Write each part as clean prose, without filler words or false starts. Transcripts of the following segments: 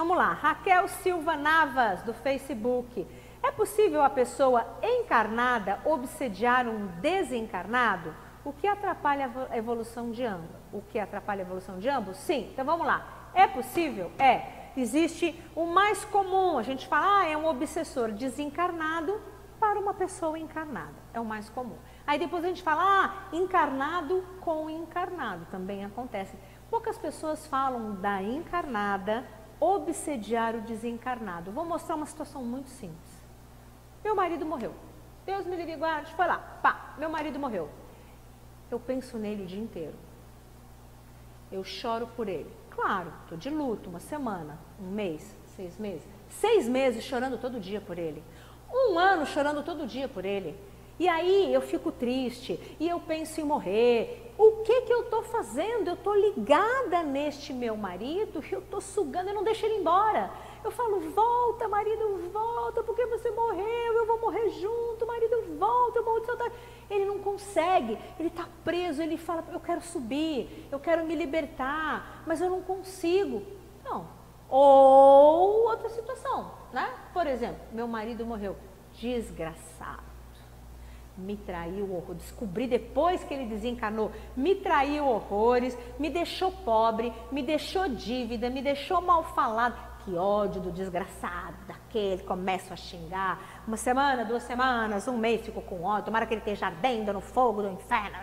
Vamos lá, Raquel Silva Navas, do Facebook. É possível a pessoa encarnada obsediar um desencarnado? O que atrapalha a evolução de ambos? O que atrapalha a evolução de ambos? Sim, então vamos lá. É possível? É. Existe o mais comum, a gente fala, é um obsessor desencarnado para uma pessoa encarnada. É o mais comum. Aí depois a gente fala, encarnado com encarnado, também acontece. Poucas pessoas falam da encarnada obsediar o desencarnado. Vou mostrar uma situação muito simples. Meu marido morreu. Deus me livre e guarde, foi lá, pá, meu marido morreu. Eu penso nele o dia inteiro. Eu choro por ele. Claro, estou de luto, uma semana, um mês, 6 meses. 6 meses chorando todo dia por ele. 1 ano chorando todo dia por ele. E aí eu fico triste e eu penso em morrer. O que eu estou fazendo? Eu estou ligada neste meu marido, eu estou sugando, eu não deixo ele embora. Eu falo, volta marido, volta, porque você morreu, eu vou morrer junto, marido, volta, eu morro de saudade. Ele não consegue, ele está preso, ele fala, eu quero subir, eu quero me libertar, mas eu não consigo. Não. Ou outra situação, né? Por exemplo, meu marido morreu, desgraçado. Me traiu horror, descobri depois que ele desencarnou, me traiu horrores, me deixou pobre, me deixou dívida, me deixou mal falado. Que ódio do desgraçado, daquele, começo a xingar. 1 semana, 2 semanas, 1 mês, fico com ódio, tomara que ele esteja ardendo no fogo do inferno.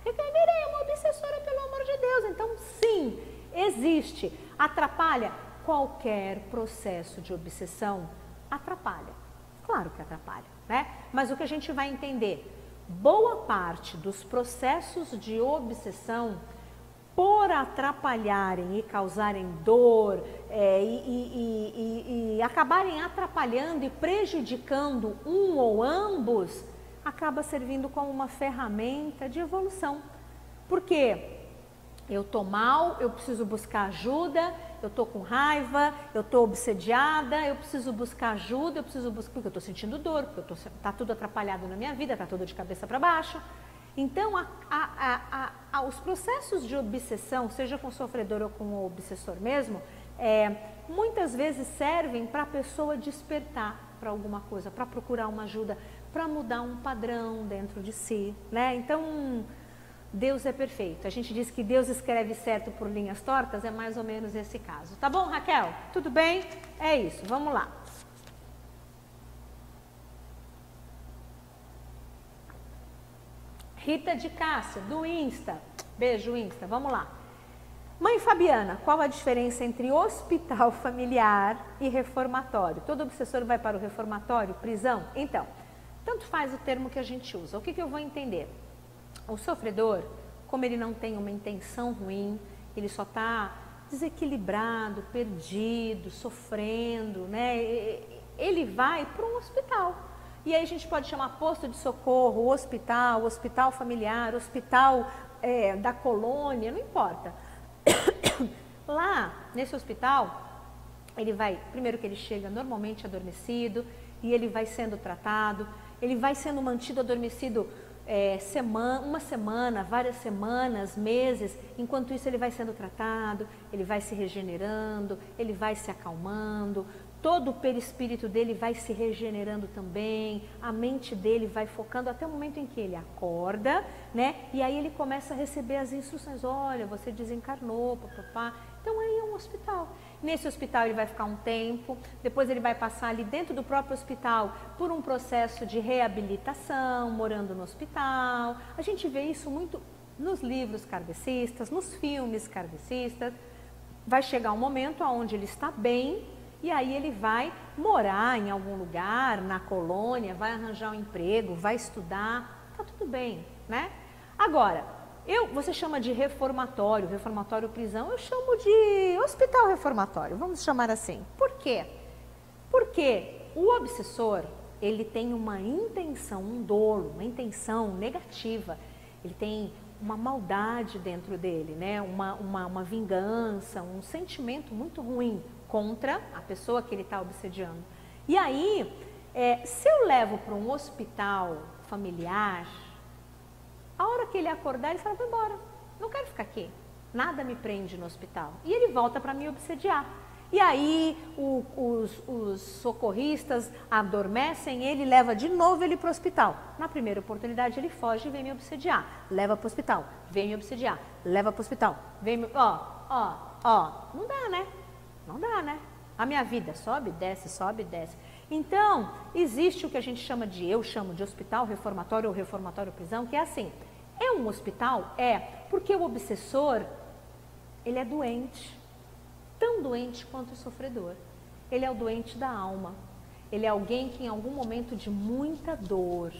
Eu virei uma obsessora, pelo amor de Deus. Então sim, existe, atrapalha qualquer processo de obsessão, atrapalha. Claro que atrapalha, né? Mas o que a gente vai entender, boa parte dos processos de obsessão, por atrapalharem e causarem dor e acabarem atrapalhando e prejudicando um ou ambos, acaba servindo como uma ferramenta de evolução. Por quê? Eu estou mal, eu preciso buscar ajuda, eu estou com raiva, eu estou obsediada, eu preciso buscar ajuda, porque eu estou sentindo dor, porque está tudo atrapalhado na minha vida, está tudo de cabeça para baixo. Então, os processos de obsessão, seja com o sofredor ou com o obsessor mesmo, muitas vezes servem para a pessoa despertar para alguma coisa, para procurar uma ajuda, para mudar um padrão dentro de si, né? Então, Deus é perfeito. A gente diz que Deus escreve certo por linhas tortas, é mais ou menos esse caso. Tá bom, Raquel? Tudo bem? É isso, vamos lá. Rita de Cássia, do Insta. Beijo, Insta. Vamos lá. Mãe Fabiana, qual a diferença entre hospital familiar e reformatório? Todo obsessor vai para o reformatório, prisão? Então, tanto faz o termo que a gente usa. O que eu vou entender? O sofredor, como ele não tem uma intenção ruim, ele só está desequilibrado, perdido, sofrendo, né? Ele vai para um hospital. E aí a gente pode chamar posto de socorro, hospital familiar, hospital da colônia, não importa. Lá, nesse hospital, ele vai, primeiro que ele chega normalmente adormecido, e ele vai sendo tratado, ele vai sendo mantido adormecido uma semana, várias semanas, meses. Enquanto isso ele vai sendo tratado, ele vai se regenerando, ele vai se acalmando, todo o perispírito dele vai se regenerando também, a mente dele vai focando até o momento em que ele acorda, né? E aí ele começa a receber as instruções, olha, você desencarnou, papapá. Então aí é um hospital. Nesse hospital ele vai ficar um tempo, depois ele vai passar ali dentro do próprio hospital por um processo de reabilitação, morando no hospital. A gente vê isso muito nos livros kardecistas, nos filmes kardecistas. Vai chegar um momento onde ele está bem, e aí ele vai morar em algum lugar, na colônia, vai arranjar um emprego, vai estudar, tá tudo bem, né? Agora, você chama de reformatório prisão, eu chamo de hospital reformatório, vamos chamar assim. Por quê? Porque o obsessor, ele tem uma intenção, um dolo, uma intenção negativa, ele tem uma maldade dentro dele, né? Uma vingança, um sentimento muito ruim contra a pessoa que ele está obsediando. E aí, se eu levo para um hospital familiar, a hora que ele acordar, ele fala, vou embora, não quero ficar aqui, nada me prende no hospital. E ele volta para me obsediar. E aí os socorristas adormecem ele, leva de novo ele para o hospital. Na primeira oportunidade ele foge e vem me obsediar. Leva para o hospital, vem me obsediar. Leva para o hospital, vem me... Não dá, né? Não dá, né? A minha vida sobe, desce. Então, existe o que a gente chama de, eu chamo de hospital reformatório ou reformatório prisão, que é assim, é um hospital? É, porque o obsessor, ele é doente, tão doente quanto o sofredor. Ele é o doente da alma. Ele é alguém que em algum momento de muita dor,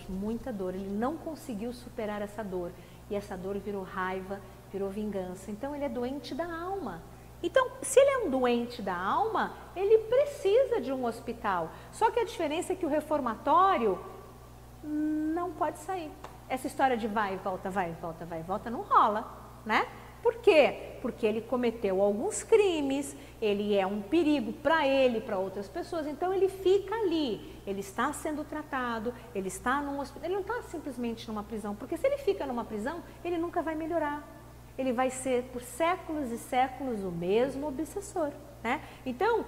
ele não conseguiu superar essa dor. E essa dor virou raiva, virou vingança. Então, ele é doente da alma. Então, se ele é um doente da alma, ele precisa de um hospital. Só que a diferença é que o reformatório não pode sair. Essa história de vai e volta não rola, né? Por quê? Porque ele cometeu alguns crimes, ele é um perigo para ele, para outras pessoas, então ele fica ali, ele está sendo tratado, ele está num hospital, ele não está simplesmente numa prisão, porque se ele fica numa prisão, ele nunca vai melhorar. Ele vai ser por séculos e séculos o mesmo obsessor, né? Então,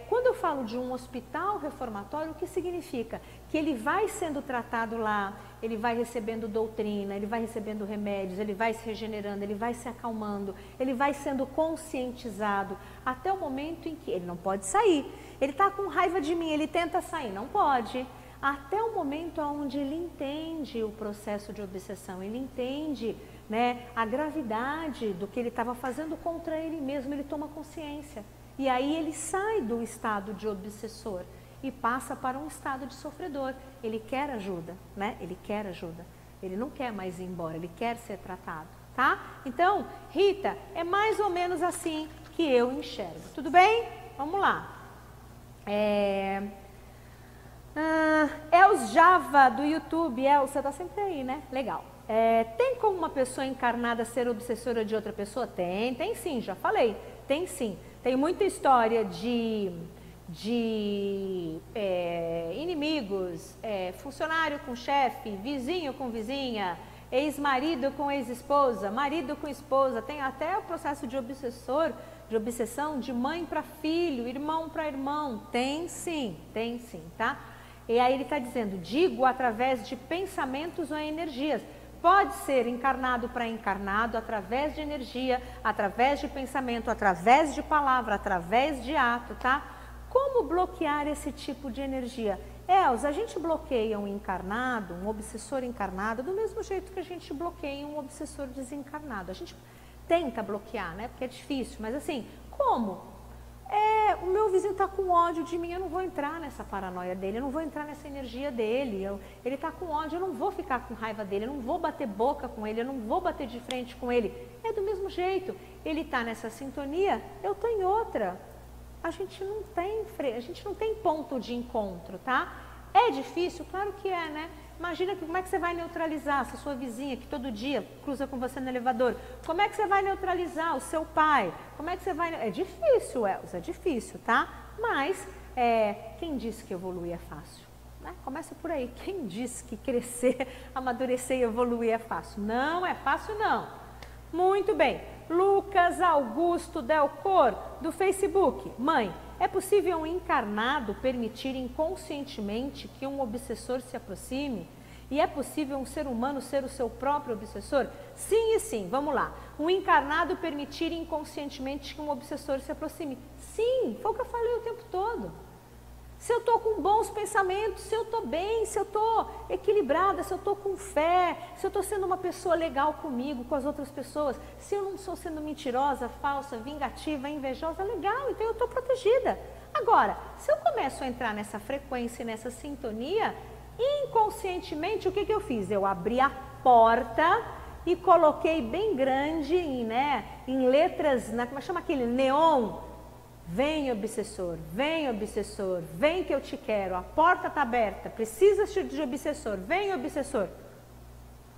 quando eu falo de um hospital reformatório, o que significa? Que ele vai sendo tratado lá, ele vai recebendo doutrina, ele vai recebendo remédios, ele vai se regenerando, ele vai se acalmando, ele vai sendo conscientizado até o momento em que ele não pode sair. Ele está com raiva de mim, ele tenta sair, não pode. Até o momento onde ele entende o processo de obsessão, ele entende, né, a gravidade do que ele estava fazendo contra ele mesmo, ele toma consciência. E aí ele sai do estado de obsessor e passa para um estado de sofredor. Ele quer ajuda, né? Ele quer ajuda. Ele não quer mais ir embora, ele quer ser tratado, tá? Então, Rita, é mais ou menos assim que eu enxergo. Tudo bem? Vamos lá. Els Java do YouTube, você tá sempre aí, né? Legal. Tem como uma pessoa encarnada ser obsessora de outra pessoa? Tem sim, já falei. Tem sim. Tem muita história de inimigos, funcionário com chefe, vizinho com vizinha, ex-marido com ex-esposa, marido com esposa. Tem até o processo de obsessão de mãe para filho, irmão para irmão. Tem sim, tá? E aí ele está dizendo, digo através de pensamentos ou energias. Pode ser encarnado para encarnado, através de energia, através de pensamento, através de palavra, através de ato, tá? Como bloquear esse tipo de energia? A gente bloqueia um encarnado, um obsessor encarnado, do mesmo jeito que a gente bloqueia um obsessor desencarnado. A gente tenta bloquear, né? Porque é difícil, mas assim, como? O meu vizinho está com ódio de mim, eu não vou entrar nessa paranoia dele, eu não vou entrar nessa energia dele, ele está com ódio, eu não vou ficar com raiva dele, eu não vou bater boca com ele, eu não vou bater de frente com ele. É do mesmo jeito, ele está nessa sintonia, eu estou em outra. A gente não tem ponto de encontro, tá? É difícil? Claro que é, né? Imagina como é que você vai neutralizar essa sua vizinha que todo dia cruza com você no elevador. Como é que você vai neutralizar o seu pai? Como é que você vai... É difícil, Elza, é difícil, tá? Mas quem disse que evoluir é fácil? Né? Começa por aí. Quem disse que crescer, amadurecer e evoluir é fácil? Não é fácil, não. Muito bem. Lucas Augusto Delcor, do Facebook. Mãe, é possível um encarnado permitir inconscientemente que um obsessor se aproxime? E é possível um ser humano ser o seu próprio obsessor? Sim e sim, vamos lá. Um encarnado permitir inconscientemente que um obsessor se aproxime? Sim, foi o que eu falei o tempo todo. Se eu estou com bons pensamentos, se eu estou bem, se eu estou equilibrada, se eu estou com fé, se eu estou sendo uma pessoa legal comigo, com as outras pessoas, se eu não estou sendo mentirosa, falsa, vingativa, invejosa, legal, então eu estou protegida. Agora, se eu começo a entrar nessa frequência, nessa sintonia, inconscientemente, o que eu fiz? Eu abri a porta e coloquei bem grande, em letras, como chama aquele neon? Vem obsessor, vem que eu te quero, a porta está aberta, precisa de obsessor, vem obsessor.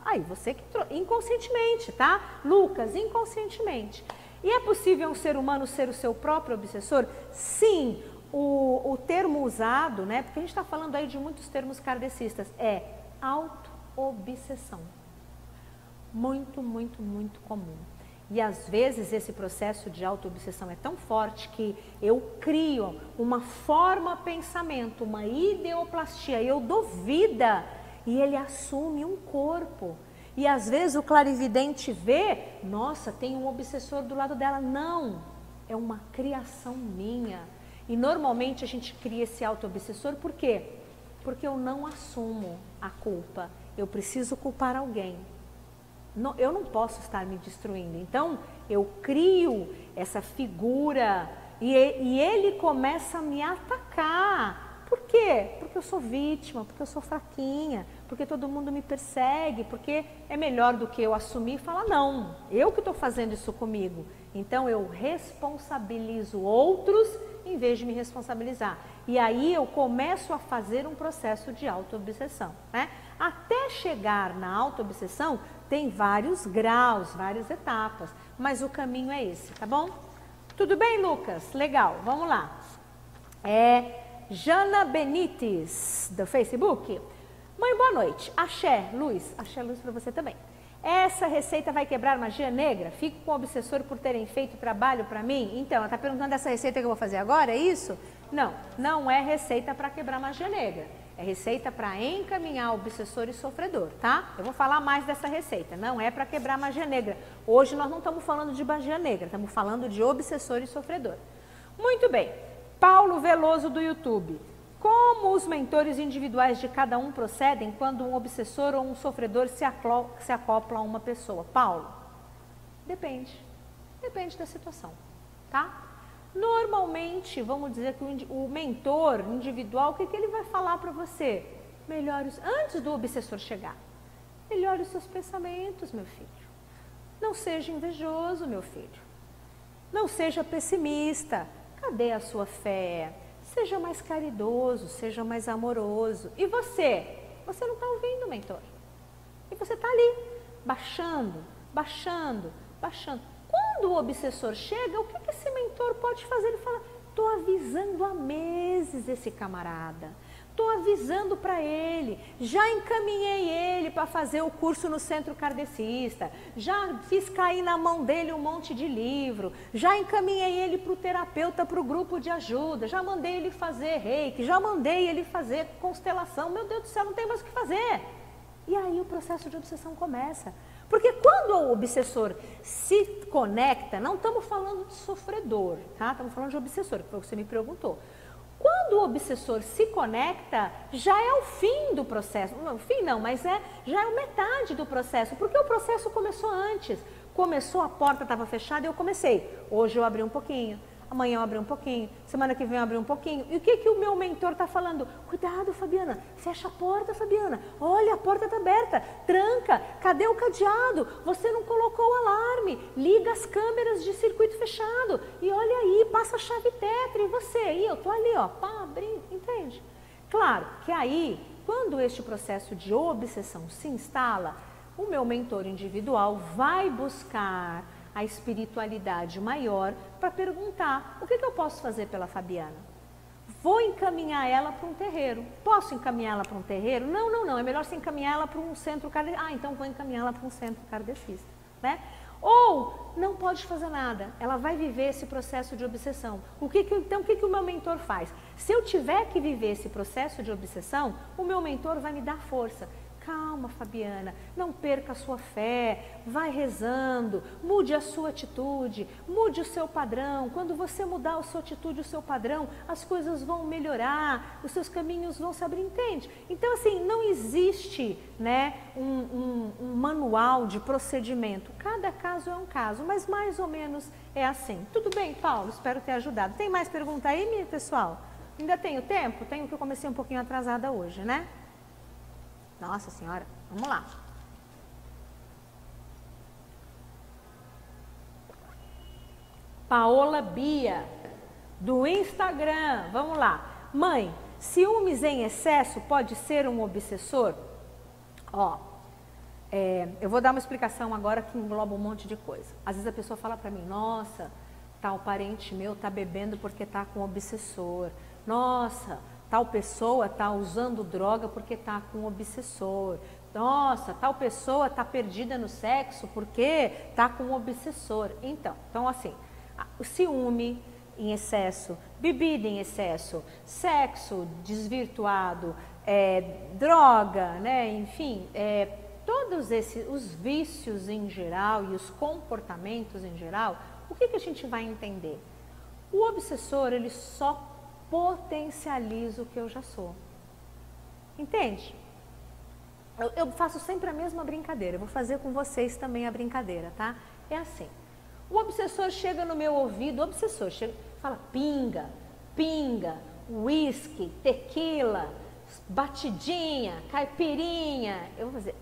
Aí você que inconscientemente, tá? Lucas, inconscientemente. E é possível um ser humano ser o seu próprio obsessor? Sim, o termo usado, né? Porque a gente está falando aí de muitos termos kardecistas, é auto-obsessão. Muito, muito, muito comum. E às vezes esse processo de auto-obsessão é tão forte que eu crio uma forma pensamento, uma ideoplastia, eu dou vida e ele assume um corpo. E às vezes o clarividente vê, nossa, tem um obsessor do lado dela. Não, é uma criação minha. E normalmente a gente cria esse auto-obsessor por quê? Porque eu não assumo a culpa. Eu preciso culpar alguém. Eu não posso estar me destruindo. Então, eu crio essa figura e ele começa a me atacar. Por quê? Porque eu sou vítima, porque eu sou fraquinha, porque todo mundo me persegue, porque é melhor do que eu assumir e falar, não, eu que estou fazendo isso comigo. Então, eu responsabilizo outros em vez de me responsabilizar. E aí eu começo a fazer um processo de auto-obsessão, né? Até chegar na auto-obsessão, tem vários graus, várias etapas, mas o caminho é esse, tá bom? Tudo bem, Lucas? Legal, vamos lá. Jana Benites, do Facebook. Mãe, boa noite. Axé, luz para você também. Essa receita vai quebrar magia negra? Fico com o obsessor por terem feito trabalho para mim? Então, ela está perguntando essa receita que eu vou fazer agora, é isso? Não, não é receita para quebrar magia negra. É receita para encaminhar obsessor e sofredor, tá? Eu vou falar mais dessa receita. Não é para quebrar magia negra. Hoje nós não estamos falando de magia negra, estamos falando de obsessor e sofredor. Muito bem. Paulo Veloso do YouTube. Como os mentores individuais de cada um procedem quando um obsessor ou um sofredor se acopla a uma pessoa? Paulo, depende da situação, tá? Normalmente, vamos dizer que o mentor individual, o que ele vai falar para você? Antes do obsessor chegar, melhore os seus pensamentos, meu filho. Não seja invejoso, meu filho. Não seja pessimista. Cadê a sua fé? Seja mais caridoso, seja mais amoroso. E você? Você não está ouvindo, mentor. E você está ali, baixando. Quando o obsessor chega, o que esse mentor pode fazer? Ele fala, estou avisando há meses esse camarada. Estou avisando para ele, já encaminhei ele para fazer o curso no Centro Kardecista, já fiz cair na mão dele um monte de livro, já encaminhei ele para o terapeuta, para o grupo de ajuda, já mandei ele fazer reiki, já mandei ele fazer constelação, meu Deus do céu, não tem mais o que fazer. E aí o processo de obsessão começa. Porque quando o obsessor se conecta, não estamos falando de sofredor, tá? Estamos falando de obsessor, que foi o que você me perguntou. Quando o obsessor se conecta, já é o fim do processo. Não, fim não, mas já é metade do processo, porque o processo começou antes. Começou, a porta estava fechada e eu comecei. Hoje eu abri um pouquinho, amanhã eu abri um pouquinho, semana que vem eu abri um pouquinho. E o que o meu mentor está falando? Cuidado, Fabiana, fecha a porta, Fabiana. Olha, a porta está aberta, tranca, cadê o cadeado? Você não colocou o alarme, liga as câmeras de circuito fechado. E olha aí, passa a chave tetra e você. E eu estou ali, ó, pá, abrindo, entende? Claro que aí, quando este processo de obsessão se instala, o meu mentor individual vai buscar a espiritualidade maior para perguntar, o que eu posso fazer pela Fabiana? Vou encaminhar ela para um terreiro. Posso encaminhar ela para um terreiro? Não, é melhor você encaminhar ela para um centro kardecista. Ah, então vou encaminhar ela para um centro kardecista, né? Ou não pode fazer nada, ela vai viver esse processo de obsessão. Então, o que o meu mentor faz? Se eu tiver que viver esse processo de obsessão, o meu mentor vai me dar força. Calma, Fabiana, não perca a sua fé, vai rezando, mude a sua atitude, mude o seu padrão. Quando você mudar a sua atitude, o seu padrão, as coisas vão melhorar, os seus caminhos vão se abrir, entende? Então, assim, não existe, né, um manual de procedimento. Cada caso é um caso, mas mais ou menos é assim. Tudo bem, Paulo? Espero ter ajudado. Tem mais pergunta aí, minha pessoal? Ainda tenho tempo? Tenho, que eu comecei um pouquinho atrasada hoje, né? Nossa Senhora, vamos lá. Paola Bia, do Instagram, vamos lá. Mãe, ciúmes em excesso pode ser um obsessor? Ó, eu vou dar uma explicação agora que engloba um monte de coisa. Às vezes a pessoa fala para mim, nossa, tal parente meu tá bebendo porque tá com obsessor. Nossa, tal pessoa está usando droga porque está com obsessor. Nossa, tal pessoa está perdida no sexo porque está com um obsessor. Então assim, o ciúme em excesso, bebida em excesso, sexo desvirtuado, droga, né? Enfim, todos os vícios em geral e os comportamentos em geral, o que a gente vai entender? O obsessor, ele só potencializa o que eu já sou. Entende? Eu faço sempre a mesma brincadeira, eu vou fazer com vocês também a brincadeira, tá? É assim, o obsessor chega no meu ouvido, o obsessor chega, fala pinga, pinga, uísque, tequila, batidinha, caipirinha. Eu vou fazer,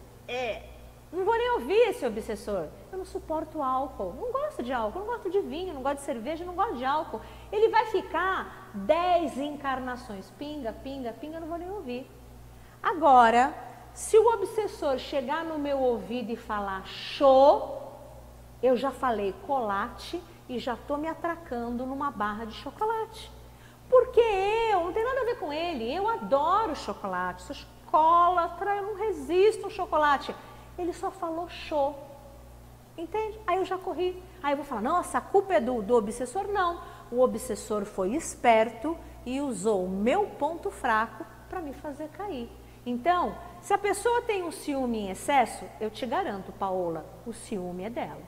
não vou nem ouvir esse obsessor. Eu não suporto álcool, não gosto de álcool, não gosto de vinho, não gosto de cerveja, não gosto de álcool. Ele vai ficar 10 encarnações, pinga, pinga, pinga, eu não vou nem ouvir. Agora, se o obsessor chegar no meu ouvido e falar show, eu já falei colate e já estou me atracando numa barra de chocolate. Porque não tem nada a ver com ele, eu adoro chocolate, sou chocolatra, eu não resisto ao chocolate. Ele só falou show, entende? Aí eu já corri, aí eu vou falar, nossa, a culpa é do obsessor? Não, o obsessor foi esperto e usou o meu ponto fraco para me fazer cair. Então, se a pessoa tem um ciúme em excesso, eu te garanto, Paola, o ciúme é dela.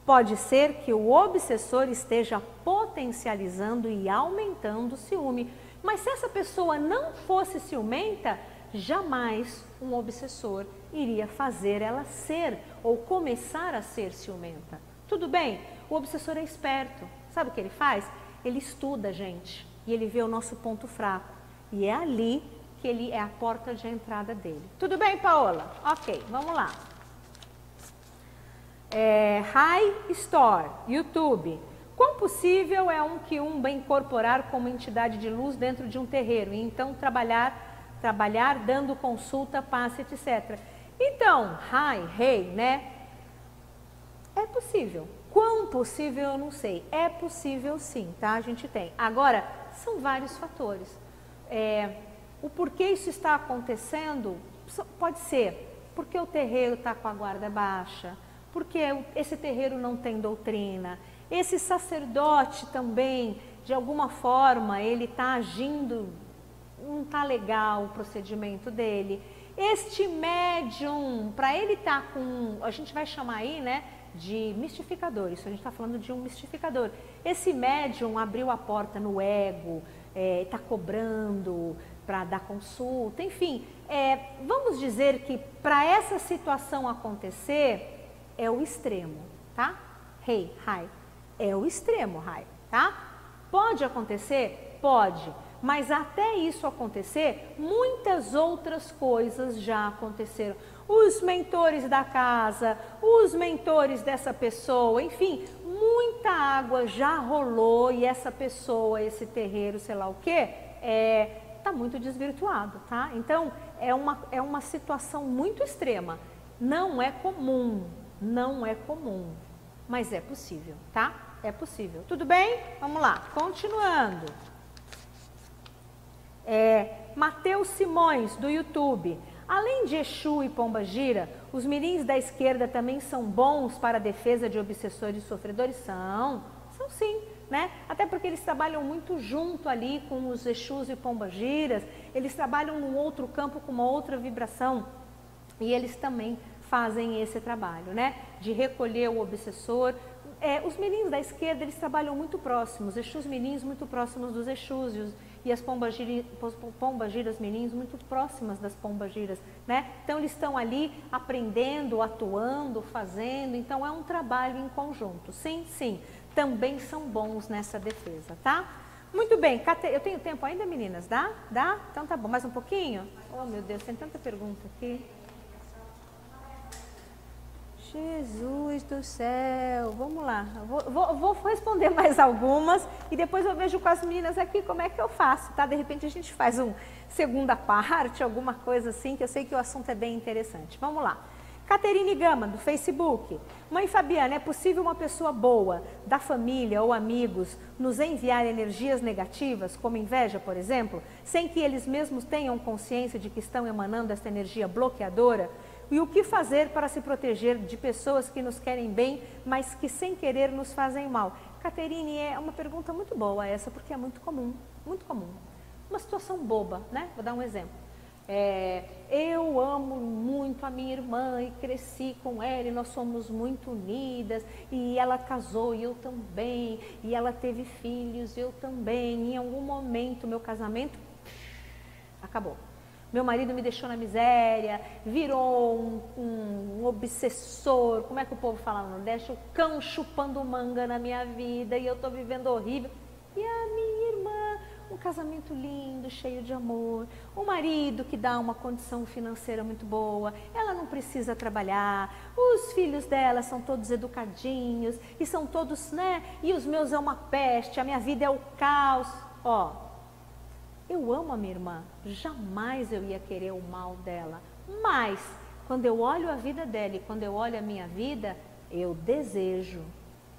Pode ser que o obsessor esteja potencializando e aumentando o ciúme, mas se essa pessoa não fosse ciumenta, jamais um obsessor iria fazer ela ser ou começar a ser ciumenta. Tudo bem? O obsessor é esperto. Sabe o que ele faz? Ele estuda, gente, e ele vê o nosso ponto fraco. E é ali que ele é a porta de entrada dele. Tudo bem, Paola? Ok, vamos lá. High Store, YouTube. Quão possível é um quiumba incorporar como entidade de luz dentro de um terreiro e então trabalhar dando consulta, passe, etc. Então, né? É possível. Quão possível eu não sei. É possível sim, tá? A gente tem. Agora, são vários fatores. O porquê isso está acontecendo pode ser porque o terreiro está com a guarda baixa, porque esse terreiro não tem doutrina, esse sacerdote também, de alguma forma, ele está agindo, não está legal o procedimento dele. Este médium, para ele estar com, a gente vai chamar aí, né, de mistificador, isso a gente está falando de um mistificador. Esse médium abriu a porta no ego, está cobrando para dar consulta, enfim, vamos dizer que para essa situação acontecer, é o extremo, tá? High, é o extremo, high, tá? Pode acontecer? Pode, mas até isso acontecer, muitas outras coisas já aconteceram. Os mentores da casa, os mentores dessa pessoa, enfim, muita água já rolou e essa pessoa, esse terreiro, sei lá o quê, tá muito desvirtuado, tá? Então, é uma situação muito extrema. Não é comum, mas é possível, tá? É possível. Tudo bem? Vamos lá, continuando. Mateus Simões, do YouTube. Além de Exu e Pombagira, os mirins da esquerda também são bons para a defesa de obsessores e sofredores? São sim, né? Até porque eles trabalham muito junto ali com os Exus e Pombagiras, eles trabalham num outro campo com uma outra vibração e eles também fazem esse trabalho, né? De recolher o obsessor. Os mirins da esquerda, eles trabalham muito próximos, Exus mirins muito próximos dos Exus e as pombagiras mirins muito próximas das pombagiras, né? Então eles estão ali aprendendo, atuando, fazendo, então é um trabalho em conjunto. Sim, também são bons nessa defesa, tá? Muito bem, eu tenho tempo ainda, meninas? Dá? Então tá bom, mais um pouquinho? Oh meu Deus, tem tanta pergunta aqui. Jesus do céu, vamos lá, vou responder mais algumas e depois eu vejo com as meninas aqui como é que eu faço, tá? De repente a gente faz segunda parte, alguma coisa assim, que eu sei que o assunto é bem interessante. Vamos lá. Caterine Gama, do Facebook. Mãe Fabiana, é possível uma pessoa boa, da família ou amigos, nos enviar energias negativas, como inveja, por exemplo, sem que eles mesmos tenham consciência de que estão emanando essa energia bloqueadora? E o que fazer para se proteger de pessoas que nos querem bem, mas que sem querer nos fazem mal? Caterine, é uma pergunta muito boa essa, porque é muito comum, muito comum. Uma situação boba, né? Vou dar um exemplo. Eu amo muito a minha irmã e cresci com ela e nós somos muito unidas e ela casou e eu também, e ela teve filhos e eu também, e em algum momento meu casamento acabou. Meu marido me deixou na miséria, virou um obsessor, como é que o povo fala no Nordeste? O cão chupando manga na minha vida e eu tô vivendo horrível. E a minha irmã, um casamento lindo, cheio de amor, um marido que dá uma condição financeira muito boa, ela não precisa trabalhar, os filhos dela são todos educadinhos e são todos, né? E os meus é uma peste, a minha vida é o caos. Ó, eu amo a minha irmã, jamais eu ia querer o mal dela, mas quando eu olho a vida dela e quando eu olho a minha vida, eu desejo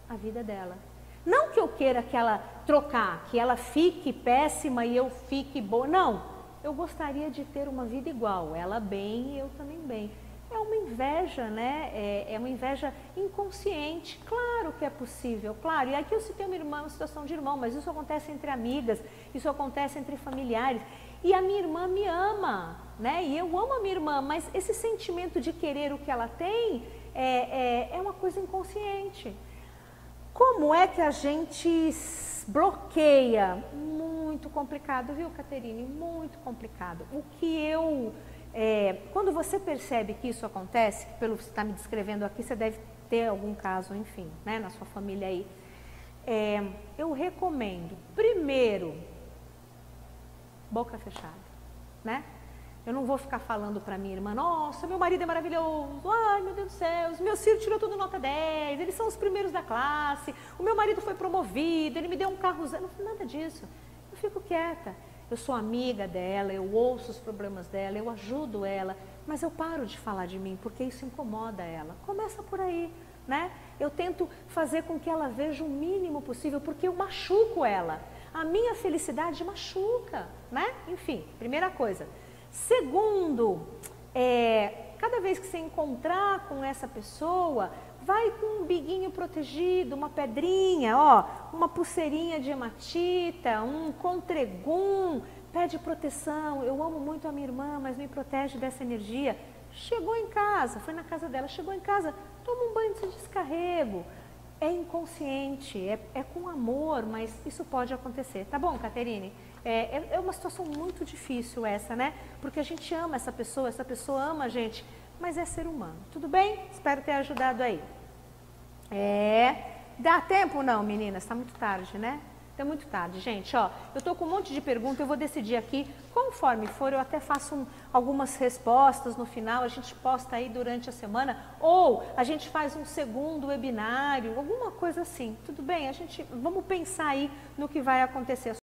a vida dela. Não que eu queira que ela trocar, que ela fique péssima e eu fique boa, não. Eu gostaria de ter uma vida igual, ela bem e eu também bem. É uma inveja, né? É uma inveja inconsciente. Claro que é possível, claro. E aqui eu citei uma irmã, uma situação de irmão, mas isso acontece entre amigas, isso acontece entre familiares. E a minha irmã me ama, né? E eu amo a minha irmã, mas esse sentimento de querer o que ela tem é uma coisa inconsciente. Como é que a gente bloqueia? Muito complicado, viu, Caterine? Muito complicado. O que eu... quando você percebe que isso acontece, que pelo que você está me descrevendo aqui, você deve ter algum caso, enfim, né, na sua família aí. Eu recomendo, primeiro, boca fechada, né? Eu não vou ficar falando para minha irmã, nossa, meu marido é maravilhoso, ai meu Deus do céu, os meus filhos tirou tudo nota 10, eles são os primeiros da classe, o meu marido foi promovido, ele me deu um carro zero, nada disso. Eu fico quieta, eu sou amiga dela, eu ouço os problemas dela, eu ajudo ela, mas eu paro de falar de mim, porque isso incomoda ela. Começa por aí, né? Eu tento fazer com que ela veja o mínimo possível, porque eu machuco ela. A minha felicidade machuca, né? Enfim, primeira coisa. Segundo, cada vez que você encontrar com essa pessoa, vai com um biguinho protegido, uma pedrinha, ó, uma pulseirinha de hematita, um contregum, pede proteção. Eu amo muito a minha irmã, mas me protege dessa energia. Chegou em casa, foi na casa dela, chegou em casa, toma um banho de descarrego. É inconsciente, é com amor, mas isso pode acontecer. Tá bom, Caterine? É uma situação muito difícil essa, né? Porque a gente ama essa pessoa ama a gente, mas é ser humano. Tudo bem? Espero ter ajudado aí. Dá tempo não, meninas? Tá muito tarde, né? Tá muito tarde, gente. Ó, eu tô com um monte de perguntas, eu vou decidir aqui. Conforme for, eu até faço algumas respostas no final, a gente posta aí durante a semana, ou a gente faz um segundo webinário, alguma coisa assim. Tudo bem? Vamos pensar aí no que vai acontecer.